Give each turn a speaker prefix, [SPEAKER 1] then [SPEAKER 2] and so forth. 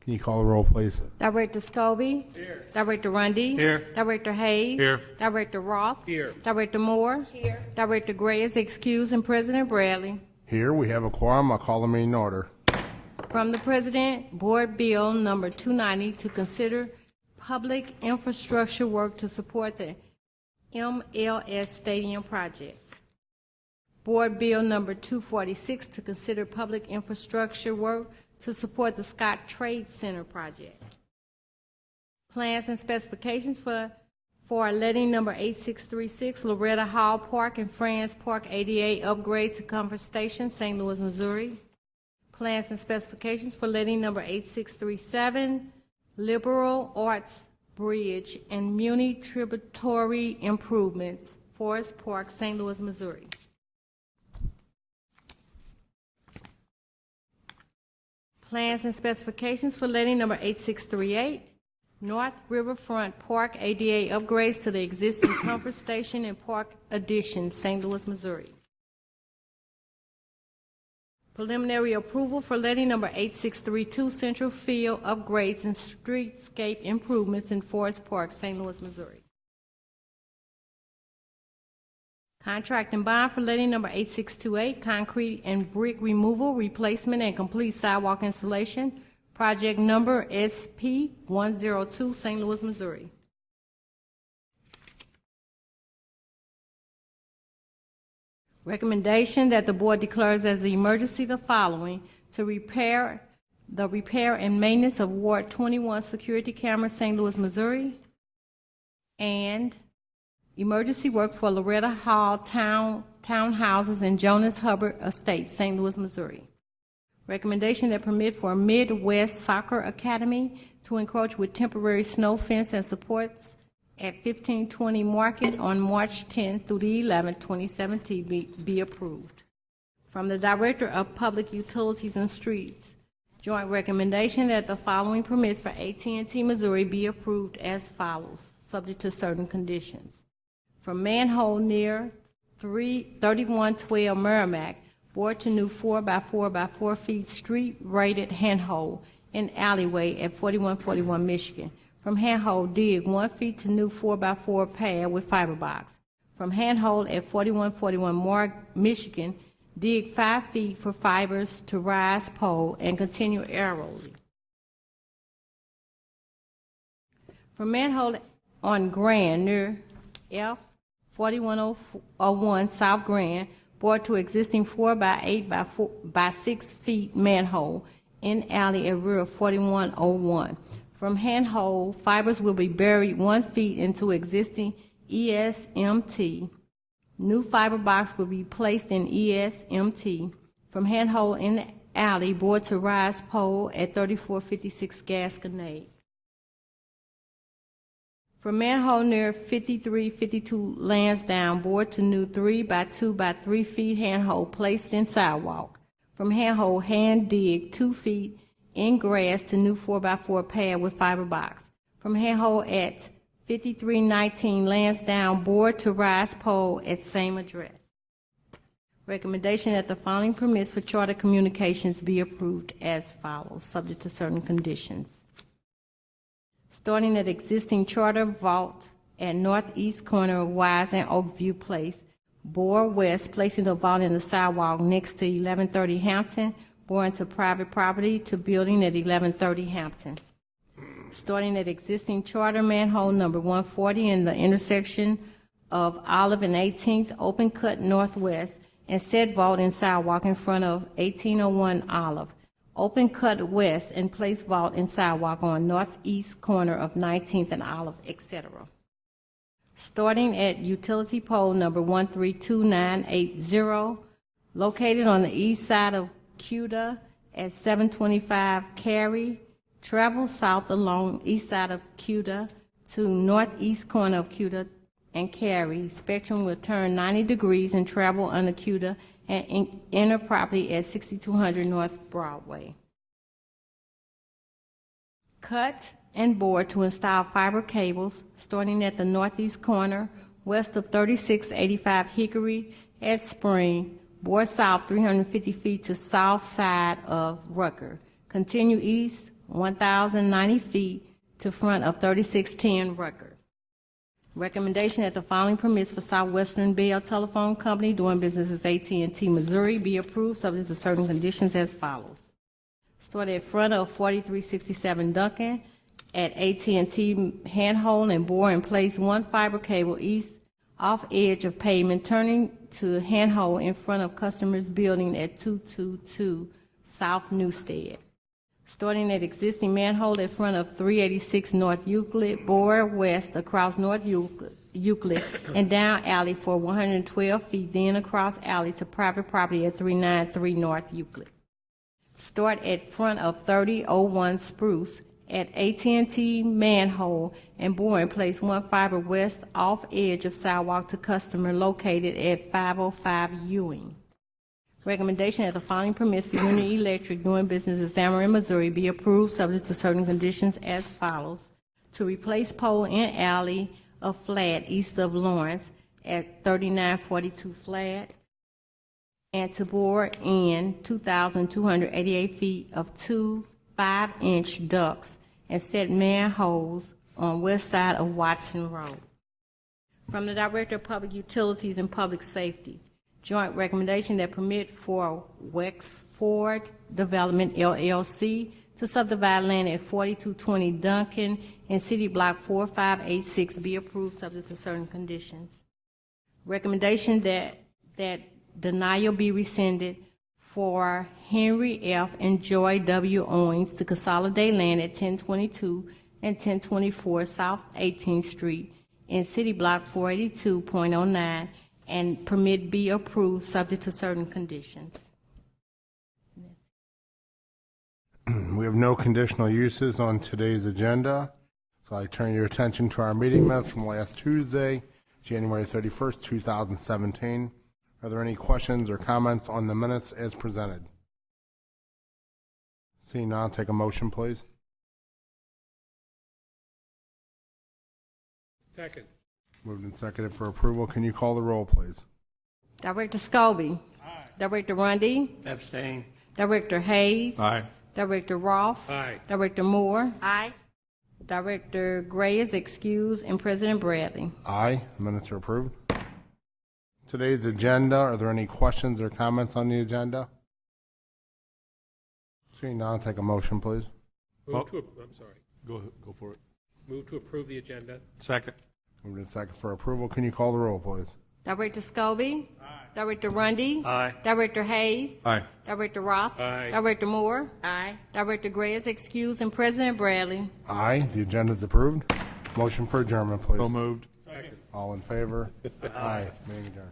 [SPEAKER 1] Can you call the roll, please?
[SPEAKER 2] Director Scobie. Here. Director Rundy.
[SPEAKER 3] Here.
[SPEAKER 2] Director Hayes.
[SPEAKER 3] Here.
[SPEAKER 2] Director Roth.
[SPEAKER 3] Here.
[SPEAKER 2] Director Moore. Here. Director Gray is excused, and President Bradley.
[SPEAKER 1] Here, we have a quorum. I'll call the meeting in order.
[SPEAKER 2] From the President, Board Bill Number 290 to consider public infrastructure work to support the MLS Stadium project. Board Bill Number 246 to consider public infrastructure work to support the Scott Trade Center project. Plans and specifications for letting number 8636 Loretta Hall Park and Franz Park ADA upgrade to Comfort Station, St. Louis, Missouri. Plans and specifications for letting number 8637 Liberal Arts Bridge and Muni Tributary Improvements, Forest Park, St. Louis, Missouri. Plans and specifications for letting number 8638 North Riverfront Park ADA upgrades to the existing Comfort Station and Park Addition, St. Louis, Missouri. Preliminary approval for letting number 8632 Central Field upgrades and streetscape improvements in Forest Park, St. Louis, Missouri. Contract and bond for letting number 8628 concrete and brick removal, replacement, and complete sidewalk installation, project number SP102, St. Louis, Missouri. Recommendation that the board declares as an emergency the following: to repair and maintenance of Ward 21 security cameras, St. Louis, Missouri, and emergency work for Loretta Hall townhouses and Jonas Hubbard Estates, St. Louis, Missouri. Recommendation that permit for Midwest Soccer Academy to encroach with temporary snow fence and supports at 1520 Market on March 10th through the 11th, 2017 be approved. From the Director of Public Utilities and Streets, joint recommendation that the following permits for AT&T Missouri be approved as follows, subject to certain conditions. From manhole near 3112 Merrimack, bore to new 4x4 by 4 feet street rated handhole in alleyway at 4141 Michigan. From handhole, dig 1 feet to new 4x4 pad with fiber box. From handhole at 4141 Michigan, dig 5 feet for fibers to rise pole and continue aerially. From manhole on Grand near F 4101 South Grand, bore to existing 4x8 by 6 feet manhole in alley at rear of 4101. From handhole, fibers will be buried 1 feet into existing ESMT. New fiber box will be placed in ESMT. From handhole in alley, board to rise pole at 3456 Gasconade. From manhole near 5352 Lansdowne, board to new 3x2 by 3 feet handhole placed in sidewalk. From handhole, hand dig 2 feet in grass to new 4x4 pad with fiber box. From handhole at 5319 Lansdowne, board to rise pole at same address. Recommendation that the following permits for charter communications be approved as follows, subject to certain conditions. Starting at existing charter vault at northeast corner of Wise and Oakview Place, bore west, placing the vault in the sidewalk next to 1130 Hampton, bore into private property to building at 1130 Hampton. Starting at existing charter manhole number 140 in the intersection of Olive and 18th, open cut northwest, and said vault in sidewalk in front of 1801 Olive. Open cut west and place vault in sidewalk on northeast corner of 19th and Olive, etc. Starting at utility pole number 132980, located on the east side of CUDA at 725 Cary, travel south along east side of CUDA to northeast corner of CUDA and Cary. Spectrum will turn 90 degrees and travel under CUDA and enter property at 6200 North Broadway. Cut and bore to install fiber cables starting at the northeast corner west of 3685 Hickory at Spring, bore south 350 feet to south side of Rucker. Continue east 1,090 feet to front of 3610 Rucker. Recommendation that the following permits for Southwestern Bell Telephone Company doing business as AT&T Missouri be approved subject to certain conditions as follows. Start at front of 4367 Duncan at AT&T handhold and bore and place one fiber cable east off edge of pavement, turning to handhold in front of customer's building at 222 South Newstead. Starting at existing manhole at front of 386 North Euclid, bore west across North Euclid and down alley for 112 feet, then across alley to private property at 393 North Euclid. Start at front of 3001 Spruce at AT&T manhole and bore and place one fiber west off edge of sidewalk to customer located at 505 Ewing. Recommendation that the following permits for Unity Electric doing business as Amarin, Missouri be approved subject to certain conditions as follows. To replace pole in alley of Flat east of Lawrence at 3942 Flat, and to bore in 2,288 feet of two 5-inch ducts and set manholes on west side of Watson Road. From the Director of Public Utilities and Public Safety, joint recommendation that permit for Wexford Development LLC to subdivide land at 4220 Duncan in City Block 4586 be approved subject to certain conditions. Recommendation that denial be rescinded for Henry F. and Joy W. Owings to consolidate land at 1022 and 1024 South 18th Street in City Block 482.09 and permit be approved subject to certain conditions.
[SPEAKER 1] We have no conditional uses on today's agenda, so I turn your attention to our meeting minutes from last Tuesday, January 31st, 2017. Are there any questions or comments on the minutes as presented? Seeing none, take a motion, please.
[SPEAKER 3] Second.
[SPEAKER 1] Moved and seconded for approval. Can you call the roll, please?
[SPEAKER 2] Director Scobie.
[SPEAKER 3] Aye.
[SPEAKER 2] Director Rundy.
[SPEAKER 3] Abstain.
[SPEAKER 2] Director Hayes.
[SPEAKER 3] Aye.
[SPEAKER 2] Director Roth.
[SPEAKER 3] Aye.
[SPEAKER 2] Director Moore. Aye. Director Gray is excused, and President Bradley.
[SPEAKER 1] Aye. Minutes are approved. Today's agenda, are there any questions or comments on the agenda? Seeing none, take a motion, please.
[SPEAKER 3] I'm sorry.
[SPEAKER 4] Go for it.
[SPEAKER 3] Move to approve the agenda.
[SPEAKER 4] Second.
[SPEAKER 1] Moved and seconded for approval. Can you call the roll, please?
[SPEAKER 2] Director Scobie. Director Rundy.
[SPEAKER 4] Aye.
[SPEAKER 2] Director Hayes.
[SPEAKER 4] Aye.
[SPEAKER 2] Director Roth.
[SPEAKER 3] Aye.
[SPEAKER 2] Director Moore. Aye. Director Gray is excused, and President Bradley.
[SPEAKER 1] Aye. The agenda is approved. Motion for adjournment, please.
[SPEAKER 4] So moved.
[SPEAKER 3] Second.
[SPEAKER 1] All in favor? Aye. Meeting adjourned.